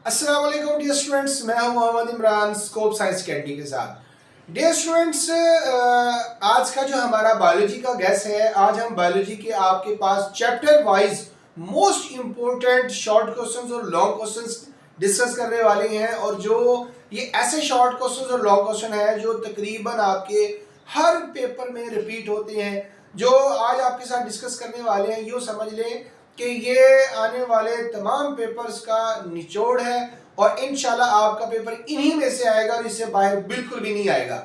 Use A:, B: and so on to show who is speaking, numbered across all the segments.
A: अस्सलाम वालेकुम dear students, मैं हूं Mohammed Imran scope science academy के साथ। डियर स्टूडेंट्स, आज का जो हमारा बायोलॉजी का गैस है, आज हम बायोलॉजी के आपके पास chapter wise most important short questions और लॉन्ग क्वेश्चंस डिस्कस करने वाले हैं। और जो ये ऐसे शॉर्ट क्वेश्चंस और लॉन्ग क्वेश्चन है जो तकरीबन आपके हर पेपर में रिपीट होते हैं, जो आज आपके साथ डिस्कस करने वाले हैं। यूँ समझ लें कि ये आने वाले तमाम पेपर्स का निचोड़ है और इंशाल्लाह आपका पेपर इन्हीं में से आएगा और इससे बाहर बिल्कुल भी नहीं आएगा।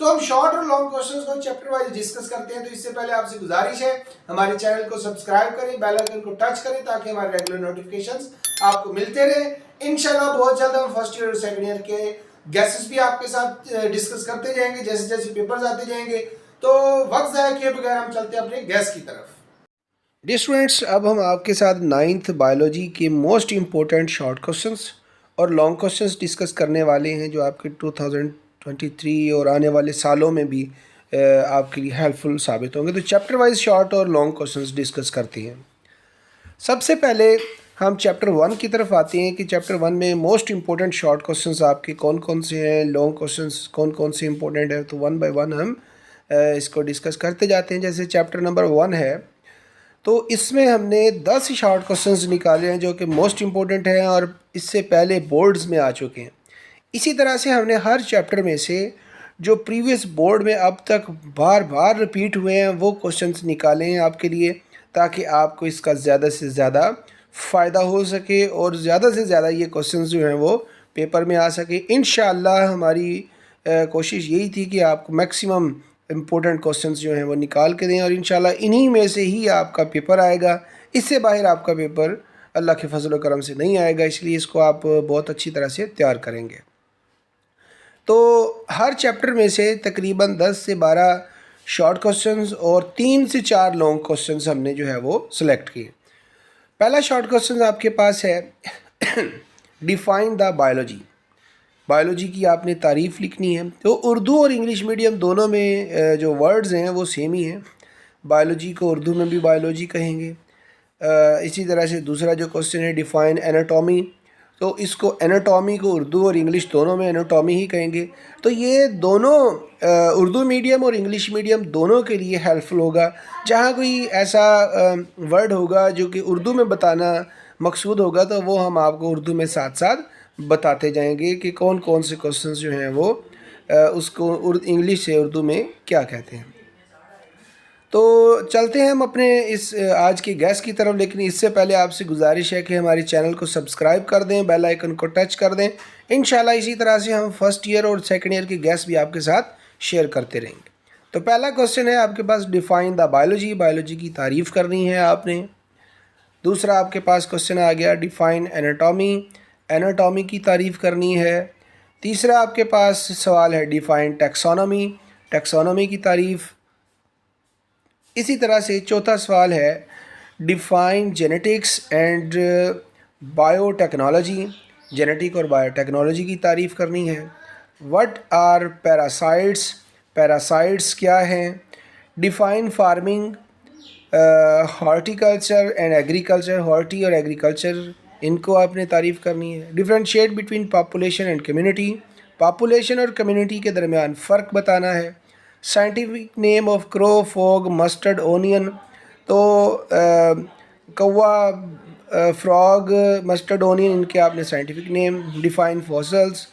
A: तो हम शॉर्ट और लॉन्ग क्वेश्चंस को चैप्टर वाइज डिस्कस करते हैं। तो इससे पहले आपसे गुजारिश है, हमारे चैनल को सब्सक्राइब करें, बेल आइकन को टच करें ताकि हमारे रेगुलर नोटिफिकेशंस आपको मिलते रहे। इंशाल्लाह बहुत जल्द हम फर्स्ट ईयर और सेकंड ईयर के गैसेस भी आपके साथ डिस्कस करते जाएंगे जैसे जैसे पेपर्स आते जाएंगे। तो वक्त ज़ाया किए बगैर हम चलते हैं अपने गैस की तरफ। डियर स्टूडेंट्स, अब हम आपके साथ नाइन्थ बायोलॉजी के मोस्ट इम्पोर्टेंट शॉर्ट क्वेश्चंस और लॉन्ग क्वेश्चंस डिस्कस करने वाले हैं, जो आपके 2023 और आने वाले सालों में भी आपके लिए हेल्पफुल साबित होंगे। तो चैप्टर वाइज शॉर्ट और लॉन्ग क्वेश्चंस डिस्कस करते हैं। सबसे पहले हम चैप्टर 1 की तरफ आते हैं कि चैप्टर 1 में मोस्ट इम्पोर्टेंट शॉर्ट क्वेश्चंस आपके कौन कौन से हैं, लॉन्ग क्वेश्चंस कौन कौन से इम्पोर्टेंट है। तो वन बाय वन हम इसको डिस्कस करते जाते हैं। जैसे चैप्टर नंबर 1 है, तो इसमें हमने 10 शॉर्ट क्वेश्चंस निकाले हैं जो कि मोस्ट इम्पोर्टेंट हैं और इससे पहले बोर्ड्स में आ चुके हैं। इसी तरह से हमने हर चैप्टर में से जो प्रीवियस बोर्ड में अब तक बार बार रिपीट हुए हैं वो क्वेश्चंस निकाले हैं आपके लिए, ताकि आपको इसका ज़्यादा से ज़्यादा फ़ायदा हो सके और ज़्यादा से ज़्यादा ये क्वेश्चंस जो हैं वो पेपर में आ सके। इंशाअल्लाह हमारी कोशिश यही थी कि आपको मैक्सिमम इम्पोर्टेंट क्वेश्चंस जो हैं वो निकाल के दें और इंशाल्लाह इन्हीं में से ही आपका पेपर आएगा। इससे बाहर आपका पेपर अल्लाह के फजल व करम से नहीं आएगा, इसलिए इसको आप बहुत अच्छी तरह से तैयार करेंगे। तो हर चैप्टर में से तकरीबन 10 से 12 शॉर्ट क्वेश्चंस और 3 से 4 लॉन्ग क्वेश्चंस हमने जो है वो सिलेक्ट किए। पहला शॉर्ट क्वेश्चन आपके पास है डिफाइन द बायोलॉजी। बायोलॉजी की आपने तारीफ़ लिखनी है। तो उर्दू और इंग्लिश मीडियम दोनों में जो वर्ड्स हैं वो सेम ही हैं। बायोलॉजी को उर्दू में भी बायोलॉजी कहेंगे। इसी तरह से दूसरा जो क्वेश्चन है डिफ़ाइन एनाटॉमी, तो इसको एनाटॉमी को उर्दू और इंग्लिश दोनों में एनाटॉमी ही कहेंगे। तो ये दोनों उर्दू मीडियम और इंग्लिश मीडियम दोनों के लिए हेल्पफुल होगा। जहाँ कोई ऐसा वर्ड होगा जो कि उर्दू में बताना मकसूद होगा तो वो हम आपको उर्दू में साथ साथ बताते जाएंगे कि कौन कौन से क्वेश्चंस जो हैं वो उसको इंग्लिश से उर्दू में क्या कहते हैं। तो चलते हैं हम अपने इस आज के गैस की तरफ, लेकिन इससे पहले आपसे गुजारिश है कि हमारे चैनल को सब्सक्राइब कर दें, बेल आइकन को टच कर दें। इंशाल्लाह इसी तरह से हम फर्स्ट ईयर और सेकंड ईयर के गैस भी आपके साथ शेयर करते रहेंगे। तो पहला क्वेश्चन है आपके पास डिफ़ाइन द बायोलॉजी, बायोलॉजी की तारीफ़ करनी है आपने। दूसरा आपके पास क्वेश्चन आ गया डिफ़ाइन एनाटॉमी, एनाटॉमी की तारीफ़ करनी है। तीसरा आपके पास सवाल है डिफ़ाइन टैक्सोनॉमी, टैक्सोनॉमी की तारीफ़। इसी तरह से चौथा सवाल है define genetics and biotechnology, genetic और बायोटेक्नोलॉजी की तारीफ़ करनी है। व्हाट आर पैरासाइट्स, पैरासाइट्स क्या हैं। Define farming, horticulture and agriculture, horti और एग्रीकल्चर इनको आपने तारीफ़ करनी है। Differentiate between population and community, population और कम्युनिटी के दरमियान फ़र्क बताना है। Scientific name of crow, frog, mustard, onion, तो कौवा, फ्रॉग, मस्टर्ड, ओनियन इनके आपने scientific name. Define fossils,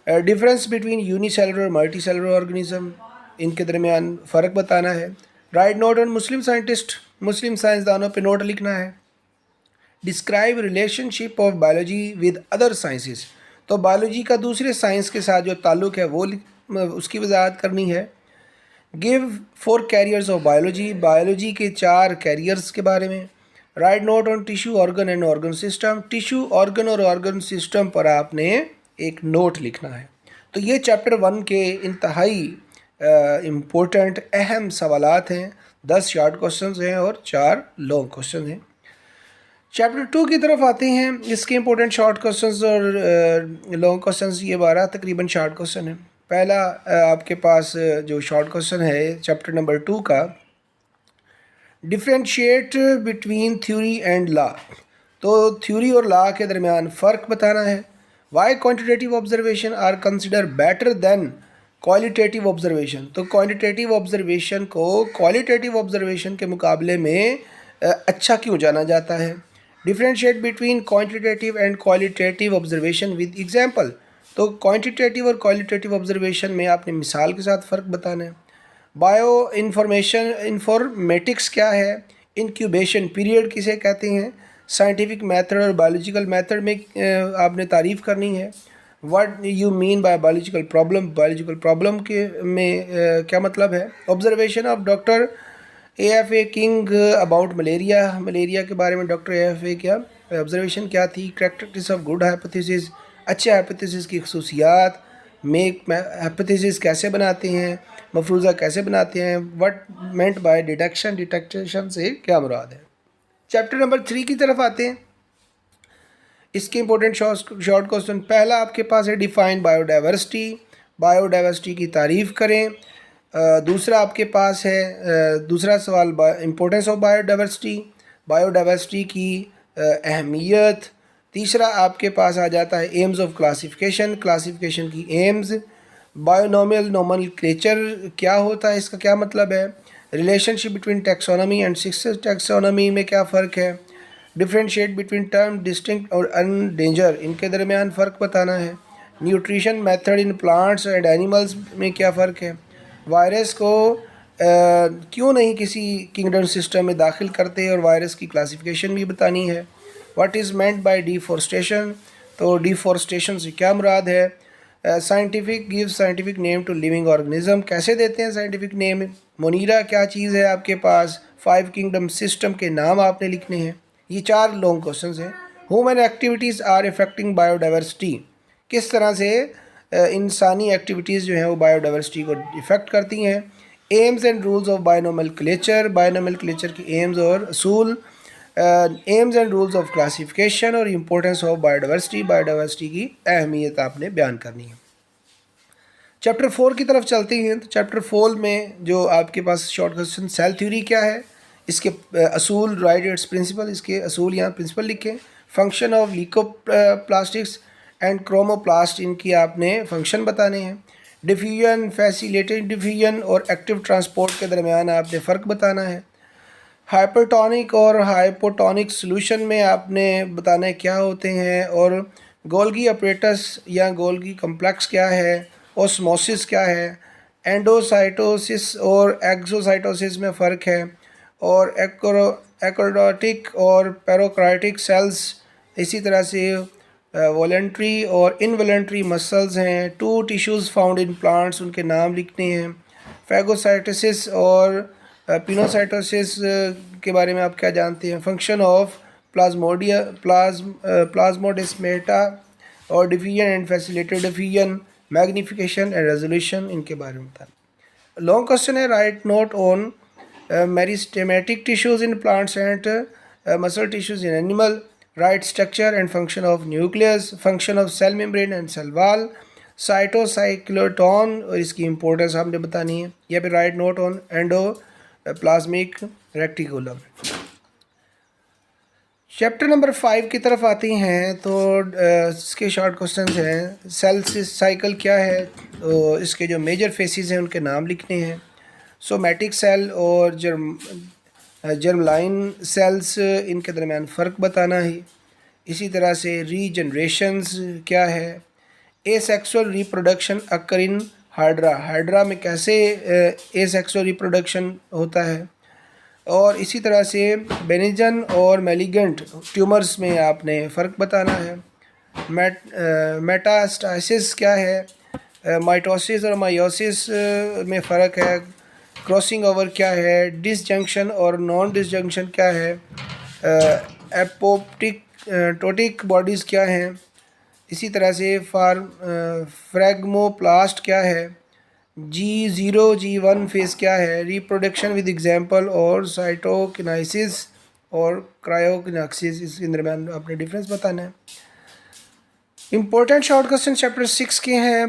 A: difference between unicellular और मल्टी सेलुलर ऑर्गेनिज्म, इनके दरमियान फ़र्क बताना है। Write note on Muslim scientist, Muslim साइंसदानों पे नोट लिखना है। Describe relationship of biology with other sciences, तो बायोलॉजी का दूसरे साइंस के साथ जो ताल्लुक़ है वो उसकी वजाहत करनी है। Give 4 carriers of biology, biology के 4 कैरियर्स के बारे में। Right note on tissue, organ and organ system, tissue, organ और ऑर्गन सिस्टम पर आपने एक नोट लिखना है। तो ये चैप्टर 1 के इंतहाई इम्पोर्टेंट अहम सवालात हैं। 10 शॉर्ट क्वेश्चंस हैं और 4 लॉन्ग क्वेश्चन हैं। चैप्टर 2 की तरफ आते हैं। इसके इंपॉर्टेंट शॉर्ट क्वेश्चंस और लॉन्ग क्वेश्चंस ये 12 तकरीबन शॉर्ट क्वेश्चन हैं। पहला आपके पास जो शॉर्ट क्वेश्चन है चैप्टर नंबर 2 का, differentiate between theory and law, तो थ्योरी और लॉ के दरमियान फ़र्क बताना है। Why quantitative observation are consider better than qualitative observation. तो क्वांटिटेटिव ऑब्जर्वेशन को क्वालिटेटिव ऑब्जर्वेशन के मुकाबले में अच्छा क्यों जाना जाता है। Differentiate between quantitative and qualitative observation with example. तो क्वांटिटेटिव और क्वालिटेटिव ऑब्जर्वेशन में आपने मिसाल के साथ फ़र्क बताना है। बायो इन्फॉर्मेटिक्स क्या है, इंक्यूबेशन पीरियड किसे कहते हैं, साइंटिफिक मेथड और बायोलॉजिकल मेथड में आपने तारीफ़ करनी है। What you mean bye biological problem के में क्या मतलब है। Observation of doctor AFA king about malaria के बारे में डॉक्टर AFA क्या ऑब्जर्वेशन क्या थी। कैरेक्टरिस्टिक्स ऑफ गुड हाइपोथेसिस, अच्छे हाइपोथेसिस की खसूसियात। मेक हाइपोथेसिस कैसे बनाते हैं, मफरूज़ा कैसे बनाते हैं। व्हाट मेंट बाय डिटेक्शन से क्या मुराद है। चैप्टर नंबर 3 की तरफ आते हैं। इसके इंपॉर्टेंट शॉर्ट क्वेश्चन। पहला आपके पास है डिफाइन बायोडाइवर्सिटी की तारीफ़ करें। दूसरा आपके पास है दूसरा सवाल इम्पोर्टेंस ऑफ बायोडाइवर्सिटी की अहमियत। तीसरा आपके पास आ जाता है एम्स ऑफ क्लासिफिकेशन की एम्स। बायोनोमियल नोमेनक्लेचर क्या होता है, इसका क्या मतलब है। Relationship between taxonomy and six taxonomy में क्या फ़र्क है। डिफ्रेंशिएट बिटवीन टर्म डिस्टिंक्ट और अनडेंजर, इनके दरमियान फ़र्क बताना है। Nutrition method in plants and animals में क्या फ़र्क है। वायरस को क्यों नहीं किसी किंगडम सिस्टम में दाखिल करते और वायरस की क्लासिफिकेशन भी बतानी है। What is meant by deforestation, तो डिफॉरेस्टेशन से क्या मुराद है। Scientific name to living organism, कैसे देते हैं साइंटिफिक नेम। मोनीरा क्या चीज़ है आपके पास। 5 किंगडम सिस्टम के नाम आपने लिखने हैं। ये 4 लॉन्ग क्वेश्चन हैं। Human activities are affecting biodiversity, किस तरह से इंसानी एक्टिविटीज़ जो हैं वो बायोडाइवर्सिटी को इफ़ेक्ट करती हैं। एम्स एंड रूल्स ऑफ बायोनोमेनक्लेचर की एम्स और असूल। AIIMS and rules of classification और इम्पोर्टेंस ऑफ बायोडाइवर्सिटी की अहमियत आपने बयान करनी है। चैप्टर 4 की तरफ चलते हैं। तो चैप्टर 4 में जो आपके पास शॉर्ट क्वेश्चन, सेल थ्योरी क्या है, इसके असूल, राइट इट्स प्रिंसिपल, इसके असूल यहाँ प्रिंसिपल लिखें। फंक्शन ऑफ लीकोप्लास्टिक्स एंड क्रोमोप्लास्ट, इनकी आपने फंक्शन बताने हैं। डिफ्यूजन, फैसिलिटेटेड डिफ्यूजन और एक्टिव ट्रांसपोर्ट के दरमियान आपने फ़र्क बताना है। हाइपरटोनिक और हाइपोटोनिक सोल्यूशन में आपने बताना है क्या होते हैं। और गोल्गी अपरेटस या गोल्गी कम्प्लेक्स क्या है। ओस्मोसिस क्या है। एंडोसाइटोसिस और एक्सोसाइटोसिस में फ़र्क है। और एक्रोडोटिक और पैरोकार्टिक सेल्स, इसी तरह से वॉलेंट्री और इनवॉलेंट्री मसल्स हैं। 2 टिश्यूज़ फाउंड इन प्लांट्स, उनके नाम लिखने हैं। फैगोसाइटोसिस और पिनोसाइटोसिस के बारे में आप क्या जानते हैं। फंक्शन ऑफ प्लाज्मोडेस्मेटा और diffusion and facilitated diffusion, magnification and resolution, इनके बारे में बताना। लॉन्ग क्वेश्चन है, write note on meristematic tissues in plants and muscle tissues in animal. Write structure and function of nucleus, function of cell membrane and cell wall. Cytoskeleton और इसकी importance आपने बतानी है। या फिर write note on endoplasmic reticulum. Chapter number 5 की तरफ आती हैं। तो इसके शॉर्ट क्वेश्चंस हैं। सेल साइकिल क्या है, तो इसके जो मेजर फेसेस हैं उनके नाम लिखने हैं। सोमैटिक सेल और जर्मलाइन सेल्स, इनके दरमियान फ़र्क बताना है। इसी तरह से रीजनरेशंस क्या है। Asexual reproduction occur in hydra में कैसे एसेक्सुअल रिप्रोडक्शन होता है। और इसी तरह से बेनिजन और मेलिगेंट ट्यूमर्स में आपने फ़र्क बताना है। मेटास्टासिस क्या है। माइटोसिस और मायोसिस में फ़र्क है। क्रॉसिंग ओवर क्या है। डिसजंक्शन और नॉन डिसजंक्शन क्या है। एपोप्टोटिक बॉडीज़ क्या हैं। इसी तरह से फ्रैगमोप्लास्ट क्या है। G0 G1 फेस क्या है। रिप्रोडक्शन विद एग्जांपल और साइटोकिनाइसिस और क्रायोकिनेसिस, इसके दरमियान आपने डिफरेंस बताना है। इंपॉर्टेंट शॉर्ट क्वेश्चन चैप्टर 6 के हैं।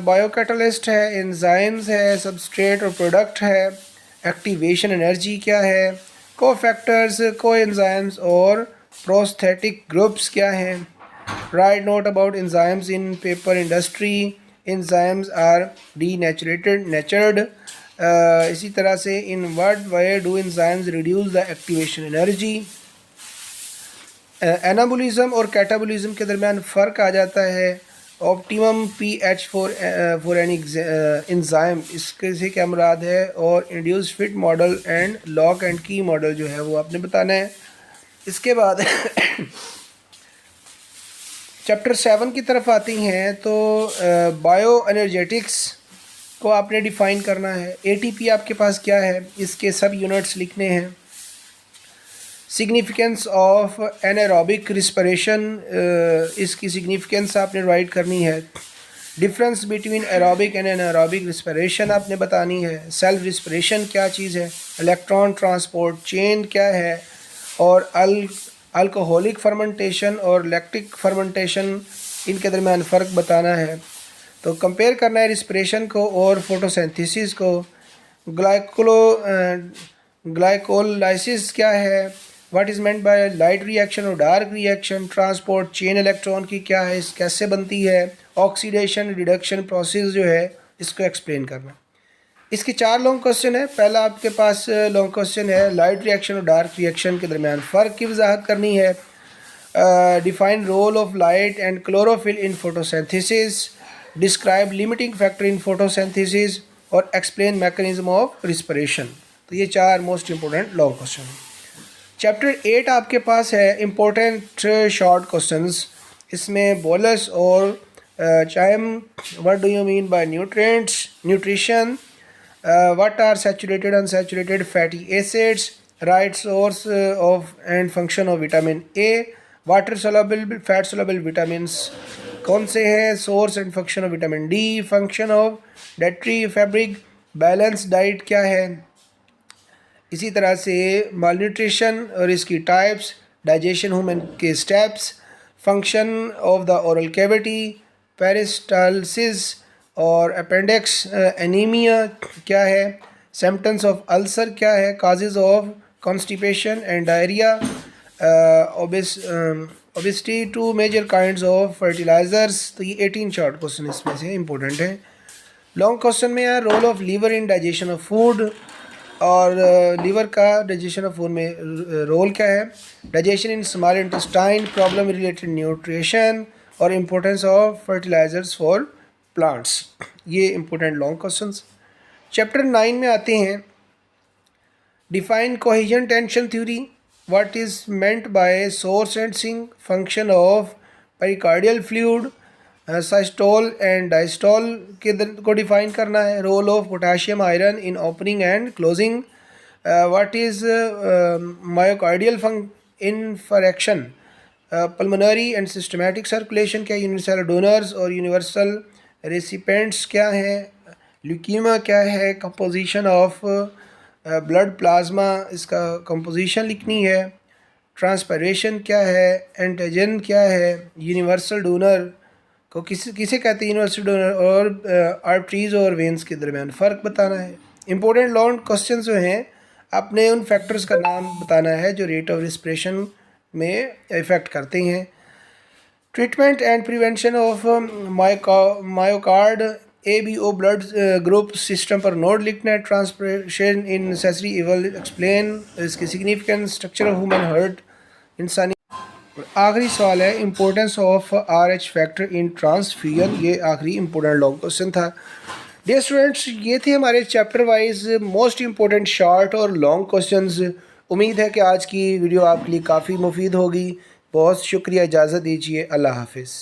A: बायोकैटलिस्ट है, एंजाइम्स है, सबस्ट्रेट और प्रोडक्ट है। एक्टिवेशन एनर्जी क्या है। कोफैक्टर्स, कोएंजाइम्स और प्रोस्थेटिक ग्रुप्स क्या हैं। Write note about enzymes in paper industry. Enzymes are denatured. इसी तरह से in what way do enzymes reduce the activation energy. Anabolism और कैटाबोलिज्म के दरमियान फ़र्क आ जाता है. Optimum pH for an enzyme, इसके से क्या मुराद है, और induce fit model and lock and की मॉडल जो है वो आपने बताना है. इसके बाद चैप्टर 7 की तरफ आती हैं तो बायो एनर्जेटिक्स को आपने डिफ़ाइन करना है. एटीपी आपके पास क्या है, इसके सब यूनिट्स लिखने हैं. सिग्निफिकेंस ऑफ एनारोबिक रिस्पिरेशन, इसकी सिग्निफिकेंस आपने राइट करनी है. Difference between aerobic and anaerobic respiration आपने बतानी है. सेल्फ रिस्पिरेशन क्या चीज़ है, इलेक्ट्रॉन ट्रांसपोर्ट चेन क्या है, और अल्कोहलिक फर्मेंटेशन और लैक्टिक फर्मेंटेशन, इनके दरमियान फ़र्क बताना है. तो कंपेयर करना है रिस्पिरेशन को और फोटोसिंथेसिस को. ग्लाइकोलाइसिस क्या है, what is meant by light reaction और dark reaction, transport chain electron की क्या है, कैसे बनती है, ऑक्सीडेशन रिडक्शन प्रोसेस जो है इसको एक्सप्लेन करना. इसके 4 लॉन्ग क्वेश्चन है. पहला आपके पास लॉन्ग क्वेश्चन है लाइट रिएक्शन और डार्क रिएक्शन के दरमियान फ़र्क की वजाहत करनी है. Define role of light and chlorophyll in photosynthesis, describe limiting factor in photosynthesis, और एक्सप्लेन मैकेनिज्म ऑफ रिस्पिरेशन. तो ये 4 मोस्ट इंपॉर्टेंट लॉन्ग क्वेश्चन हैं. चैप्टर 8 आपके पास है इम्पोर्टेंट शॉर्ट क्वेश्चंस. इसमें बोलस और chyme, what do you mean by nutrients, nutrition, what are saturated unsaturated fatty acids, write source of and function of vitamin A, water soluble fat soluble vitamins कौन से हैं, source and function of vitamin D, function of dietary fabric, balance diet क्या है. इसी तरह से malnutrition और इसकी टाइप्स, डाइजेशन ह्यूमन के steps, function of the oral cavity, peristalsis और अपेंडिक्स, एनीमिया क्या है, सिम्पटम्स ऑफ अल्सर क्या है, causes of constipation and diarrhoea, obesity, 2 major kinds of fertilizers. तो ये 18 शॉर्ट क्वेश्चन इसमें से इंपॉर्टेंट है. लॉन्ग क्वेश्चन में है role of liver in digestion of food, और लीवर का डाइजेशन ऑफ फूड में रोल क्या है, digestion in small intestine, problem related nutrition, और importance of fertilizers for plants. ये इंपॉर्टेंट लॉन्ग क्वेश्चंस. चैप्टर 9 में आते हैं define cohesion tension theory, what is meant by source and sink, function of pericardial fluid, systole and diastole को define करना है. Role of potassium iron in opening and closing, what is myocardial infarction, pulmonary and systematic circulation क्या, universal donors और universal recipients क्या हैं, leukaemia क्या है, composition of blood plasma, इसका कंपोजिशन लिखनी है. ट्रांसपायरेशन क्या है, एंटीजन क्या है, यूनिवर्सल डोनर को किसे कहते हैं यूनिवर्सल डोनर, और आर्टरीज और वेंस के दरमियान फ़र्क बताना है. इंपॉर्टेंट लॉन्ग क्वेश्चन जो हैं आपने उन फैक्टर्स का नाम बताना है जो रेट ऑफ रिस्पिरेशन में इफ़ेक्ट करते हैं. Treatment and prevention of myocard ABO blood group system पर नोट लिखना है. Transpiration in necessary evil explain, इसकी significance, structure of human heart, इंसानी. आखिरी सवाल है importance of RH factor in transfusion. ये आखिरी इंपॉर्टेंट लॉन्ग क्वेश्चन था. डियर स्टूडेंट्स, ये थे हमारे chapter wise most important short और लॉन्ग क्वेश्चंस. उम्मीद है कि आज की वीडियो आपके लिए काफ़ी मुफीद होगी. बहुत शुक्रिया, इजाज़त दीजिए, अल्लाह हाफिज़.